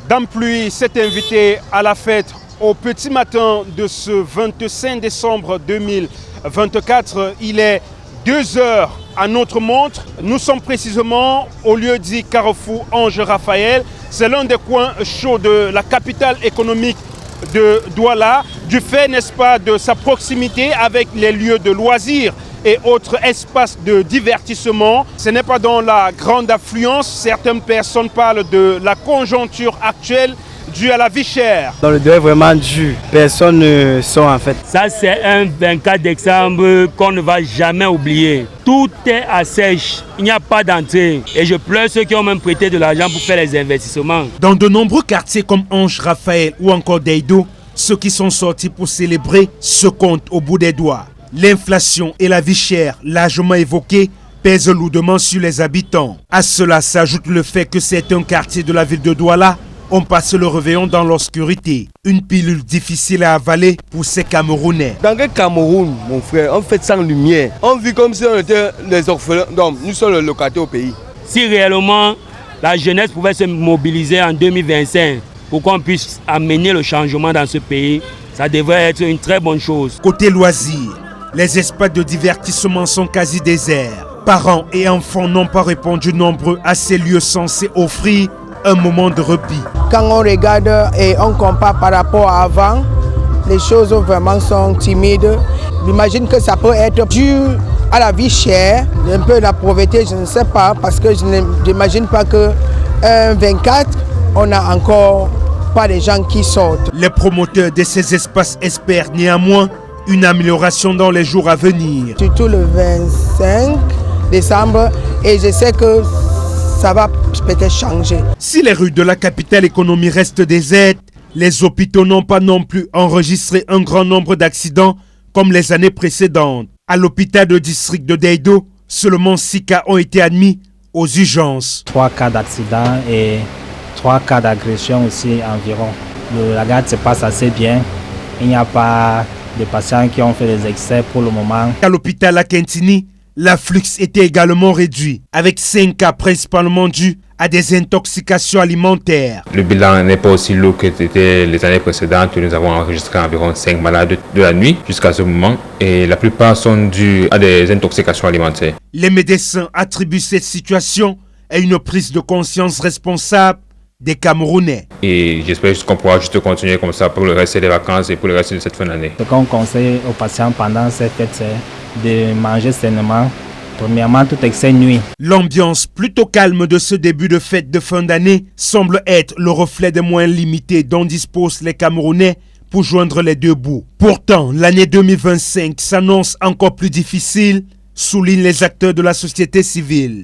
Dame Pluie s'est invité à la fête au petit matin de ce 25 décembre 2024. Il est 2 heures à notre montre. Nous sommes précisément au lieu dit Carrefour Ange Raphaël. C'est l'un des coins chauds de la capitale économique de Douala, du fait, n'est-ce pas, de sa proximité avec les lieux de loisirs et autres espaces de divertissement. Ce n'est pas dans la grande affluence. Certaines personnes parlent de la conjoncture actuelle due à la vie chère. Dans le deuil vraiment dur, personne ne sort en fait. Ça c'est un 24 décembre qu'on ne va jamais oublier. Tout est à sèche, il n'y a pas d'entrée. Et je pleure ceux qui ont même prêté de l'argent pour faire les investissements. Dans de nombreux quartiers comme Ange Raphaël ou encore Deido, ceux qui sont sortis pour célébrer se comptent au bout des doigts. L'inflation et la vie chère, largement évoquées, pèsent lourdement sur les habitants. À cela s'ajoute le fait que certains quartiers de la ville de Douala ont passé le réveillon dans l'obscurité. Une pilule difficile à avaler pour ces Camerounais. Dans le Cameroun, mon frère, on fait sans lumière. On vit comme si on était des orphelins. Donc, nous sommes les locataires au pays. Si réellement la jeunesse pouvait se mobiliser en 2025 pour qu'on puisse amener le changement dans ce pays, ça devrait être une très bonne chose. Côté loisirs, les espaces de divertissement sont quasi déserts. Parents et enfants n'ont pas répondu nombreux à ces lieux censés offrir un moment de repos. Quand on regarde et on compare par rapport à avant, les choses vraiment sont timides. J'imagine que ça peut être dû à la vie chère, un peu la pauvreté, je ne sais pas, parce que je n'imagine pas qu'un 24, on n'a encore pas les gens qui sortent. Les promoteurs de ces espaces espèrent néanmoins une amélioration dans les jours à venir. Surtout le 25 décembre, et je sais que ça va peut-être changer. Si les rues de la capitale économique restent désertes, les hôpitaux n'ont pas non plus enregistré un grand nombre d'accidents comme les années précédentes. À l'hôpital de district de Deido, seulement 6 cas ont été admis aux urgences. 3 cas d'accident et 3 cas d'agression aussi environ. La garde se passe assez bien. Il n'y a pas de patients qui ont fait des excès pour le moment. À l'hôpital à Kentini, l'afflux était également réduit, avec 5 cas principalement dus à des intoxications alimentaires. Le bilan n'est pas aussi lourd que c'était les années précédentes. Nous avons enregistré environ 5 malades de la nuit jusqu'à ce moment et la plupart sont dus à des intoxications alimentaires. Les médecins attribuent cette situation à une prise de conscience responsable des Camerounais. Et j'espère juste qu'on pourra juste continuer comme ça pour le reste des vacances et pour le reste de cette fin d'année. Ce qu'on conseille aux patients pendant cette fête, c'est de manger sainement. Premièrement, tout excès nuit. L'ambiance plutôt calme de ce début de fête de fin d'année semble être le reflet des moyens limités dont disposent les Camerounais pour joindre les deux bouts. Pourtant, l'année 2025 s'annonce encore plus difficile, soulignent les acteurs de la société civile.